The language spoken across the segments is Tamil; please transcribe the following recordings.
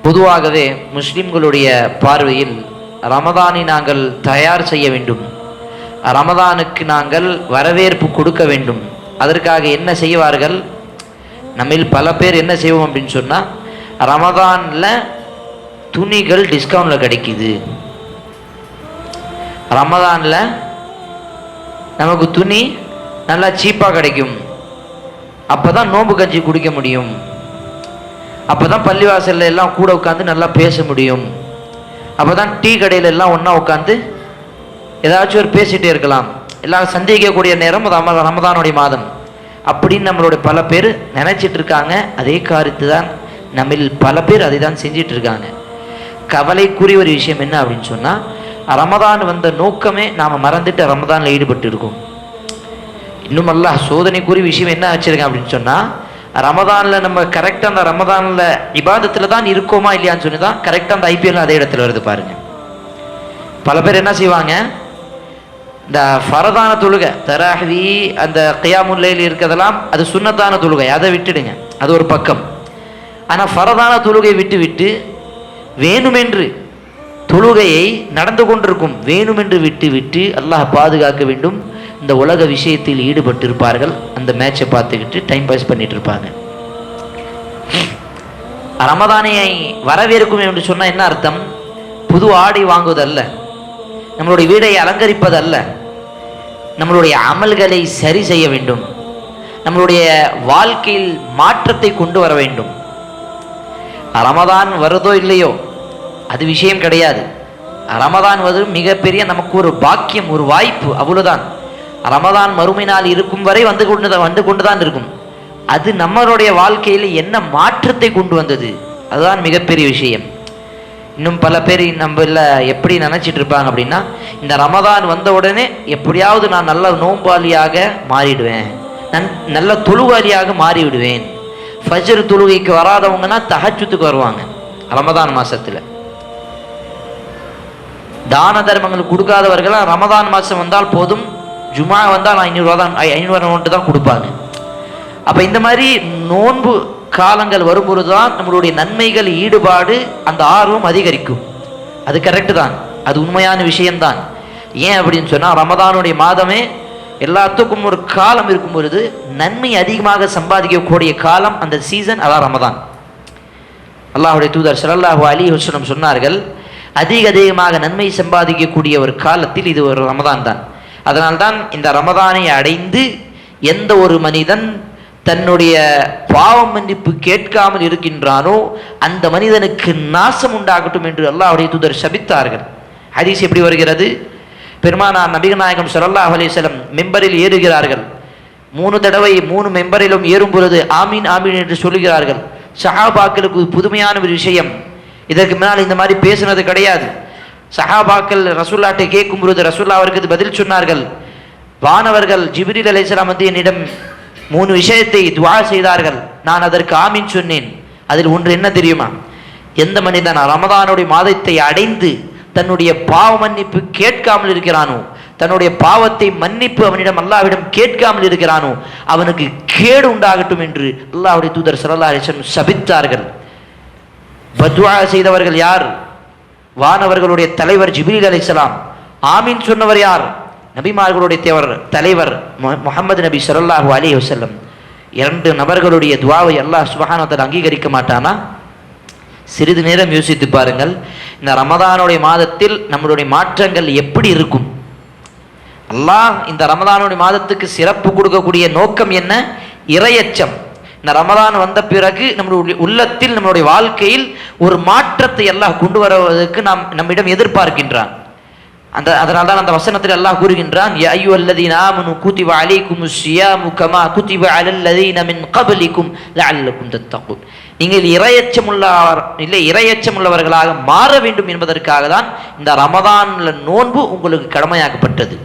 பொதுவாகவே முஸ்லிம்களுடைய பார்வையில் ரமதானை நாங்கள் தயார் செய்ய வேண்டும், ரமதானுக்கு நாங்கள் வரவேற்பு கொடுக்க வேண்டும். அதற்காக என்ன செய்வார்கள்? நம்மில் பல பேர் என்ன செய்வோம் அப்படின்னு சொன்னால், ரமதானில் துணிகள் டிஸ்கவுண்டில் கிடைக்குது, ரமதானில் நமக்கு துணி நல்லா சீப்பாக கிடைக்கும், அப்போ தான் நோன்பு கஞ்சி குடிக்க முடியும், அப்போ தான் பள்ளிவாசலில் எல்லாம் கூட உட்காந்து நல்லா பேச முடியும், அப்போ தான் டீ கடையில் எல்லாம் ஒன்றா உட்காந்து ஏதாச்சும் ஒரு பேசிகிட்டே இருக்கலாம், எல்லாம் சந்திக்கக்கூடிய நேரம் ரமதானுடைய மாதம் அப்படின்னு நம்மளுடைய பல பேர் நினச்சிட்டு இருக்காங்க. அதே காரியத்து தான் நம்மில் பல பேர் அதை தான் செஞ்சிட்டு இருக்காங்க. கவலைக்குரிய ஒரு விஷயம் என்ன அப்படின்னு சொன்னால், ரமதான் வந்த நோக்கமே நாம் மறந்துட்டு ரமதானில் ஈடுபட்டு இருக்கோம். இன்னும் அல்லாஹ் சோதனைக்குரிய விஷயம் என்ன வச்சுருக்கேன் அப்படின்னு சொன்னால், ரமதானில் நம்ம கரெக்டாக அந்த ரமதானில் இபாதத்தில் தான் இருக்கோமா இல்லையான்னு சொல்லி தான் கரெக்டாக அந்த ஐபிஎல் அதே இடத்துல வருது பாருங்கள். பல பேர் என்ன செய்வாங்க, இந்த ஃபரதான தொழுகை தராஹ்வி அந்த கியாமுல் லைல் இருக்கிறதெல்லாம் அது சுன்னத்தான தொழுகை, அதை விட்டுடுங்க, அது ஒரு பக்கம். ஆனால் ஃபரதான தொழுகை விட்டு விட்டு வேணுமென்று தொழுகையை நடந்து கொண்டிருக்கும் வேணுமென்று விட்டு விட்டு அல்லாஹ் பாதுகாக்க வேண்டும், இந்த உலக விஷயத்தில் ஈடுபட்டு இருப்பார்கள். அந்த மேட்சை பார்த்துக்கிட்டு டைம் பாஸ் பண்ணிட்டு இருப்பாங்க. ரமதானை வரவேற்கும் என்று சொன்னால் என்ன அர்த்தம்? புது ஆடை வாங்குவதல்ல, நம்மளுடைய வீடை அலங்கரிப்பதல்ல, நம்மளுடைய அமல்களை சரி செய்ய வேண்டும், நம்மளுடைய வாழ்க்கையில் மாற்றத்தை கொண்டு வர வேண்டும். ரமதான் வருதோ இல்லையோ அது விஷயம் கிடையாது. ரமதான் வருது மிகப்பெரிய நமக்கு ஒரு பாக்கியம், ஒரு வாய்ப்பு, அவ்வளவுதான். ரமதான் மறுமை நாள் இருக்கும் வரை வந்து கொண்டுதான் இருக்கும். அது நம்மளுடைய வாழ்க்கையில் என்ன மாற்றத்தை கொண்டு வந்தது, அதுதான் மிகப்பெரிய விஷயம். இன்னும் பல பேர் நம்ம எப்படி நினைச்சிட்டு இருப்பாங்க அப்படின்னா, இந்த ரமதான் வந்த உடனே எப்படியாவது நான் நல்ல நோம்பாளியாக மாறிடுவேன், நான் நல்ல தொழுவாளியாக மாறிவிடுவேன். ஃபஜ்ர் தொழுகைக்கு வராதவங்கன்னா தஹஜ்ஜுதுக்கு வருவாங்க. ரமதான் மாசத்துல தான தர்மங்கள் கொடுக்காதவர்கள் ரமதான் மாசம் வந்தால் போதும், ஜுமா வந்தால் 500 நோட்டு தான் கொடுப்பாங்க. அப்ப இந்த மாதிரி நோன்பு காலங்கள் வரும்பொழுது தான் நம்மளுடைய நன்மைகள் ஈடுபாடு அந்த ஆர்வம் அதிகரிக்கும். அது கரெக்டு தான், அது உண்மையான விஷயம்தான். ஏன் அப்படின்னு சொன்னால், ரமதானுடைய மாதமே எல்லாத்துக்கும் ஒரு காலம் இருக்கும் பொழுது நன்மை அதிகமாக சம்பாதிக்கக்கூடிய காலம் அந்த சீசன், அதான் ரமதான். அல்லாஹுடைய தூதர் ஸல்லல்லாஹு அலைஹி வஸல்லம் சொன்னார்கள், அதிகமாக நன்மை சம்பாதிக்கக்கூடிய ஒரு காலத்தில் இது ஒரு ரமதான் தான். அதனால்தான் இந்த ரமதானை அடைந்து எந்த ஒரு மனிதன் தன்னுடைய பாவ மன்னிப்பு கேட்காமல் இருக்கின்றானோ அந்த மனிதனுக்கு நாசம் உண்டாகட்டும் என்று அல்லாஹ்வுடைய தூதர் சபித்தார்கள். ஹதீஸ் எப்படி வருகிறது? பெருமானார் நபிகள் நாயகம் ஸல்லல்லாஹு அலைஹி வஸல்லம் மெம்பரில் ஏறுகிறார்கள். 3 தடவை 3 மெம்பரிலும் ஏறும் பொழுது ஆமீன் ஆமீன் என்று சொல்லுகிறார்கள். சஹாபாக்களுக்கு புதுமையான ஒரு விஷயம், இதற்கு முன்னால் இந்த மாதிரி பேசினது கிடையாது. சஹாபாக்கள் ரசூல்லாட்டை கேட்கும் பொழுது ரசூல்லா அவருக்கு பதில் சொன்னார்கள். வானவர்கள் ஜிப்ரீல் அலைஹிஸ்ஸலாம் வந்து என்னிடம் 3 விஷயத்தை துஆ செய்தார்கள், நான் அதற்கு ஆமீன் சொன்னேன். அதில் ஒன்று என்ன தெரியுமா? எந்த மனிதன் ரமதானுடைய மாதத்தை அடைந்து தன்னுடைய பாவ மன்னிப்பு கேட்காமல் இருக்கிறானோ, தன்னுடைய பாவத்தை மன்னிப்பு அவனிடம் அல்லாஹ்விடம் கேட்காமல் இருக்கிறானோ, அவனுக்கு கேடு உண்டாகட்டும் என்று அல்லாஹ்வுடைய தூதர் ஸல்லல்லாஹு அலைஹி வஸல்லம் சபித்தார்கள். பத்வா செய்தவர்கள் யார்? வானவர்களுடைய தலைவர் ஜிப்ரீல் அலைஹிஸ்ஸலாம். ஆமீன் சொன்னவர் யார்? நபிமார்களுடைய தலைவர் முஹம்மது நபி ஸல்லல்லாஹு அலைஹி வஸல்லம். 2 நபர்களுடைய துஆவை அல்லாஹ் சுப்ஹானஹு வ தஆலா அங்கீகரிக்க மாட்டானா? சிறிது நேரம் யோசித்து பாருங்கள். இந்த ரமதானுடைய மாதத்தில் நம்மளுடைய மாற்றங்கள் எப்படி இருக்கும்? அல்லாஹ் இந்த ரமதானுடைய மாதத்துக்கு சிறப்பு கொடுக்கக்கூடிய நோக்கம் என்ன? இறையச்சம். இந்த ரமதான் வந்த பிறகு நம்மளுடைய உள்ளத்தில், நம்மளுடைய வாழ்க்கையில் ஒரு மாற்றத்தை அல்லாஹ் கொண்டு வருவதற்கு நம்மிடம் எதிர்பார்க்கின்றான். அதனால தான் அந்த வசனத்தில் அல்லாஹ் கூறுகின்றான், யா அய்யுஹல்லதீன ஆமனூ குதிப அலைக்குமுஸ் ஸியாமு கமா குதிப அலல்லதீன மின் கப்லிக்கும் லஅல்லக்கும் தத்தகூன். நீங்கள் இறையச்சம் உள்ளவர்களாக மாற வேண்டும் என்பதற்காக தான் இந்த ரமதான்ல நோன்பு உங்களுக்கு கடமையாக்கப்பட்டது.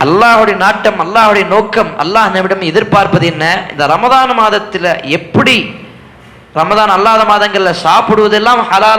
அல்லாஹ்வுடைய நாட்டம், அல்லாஹ்வுடைய நோக்கம், அல்லாஹ் நம்மிடம் எதிர்பார்ப்பது என்ன? இந்த ரமதான் மாதத்தில் எப்படி ரமதான் அல்லாத மாதங்களில் சாப்பிடுவதெல்லாம் ஹலால்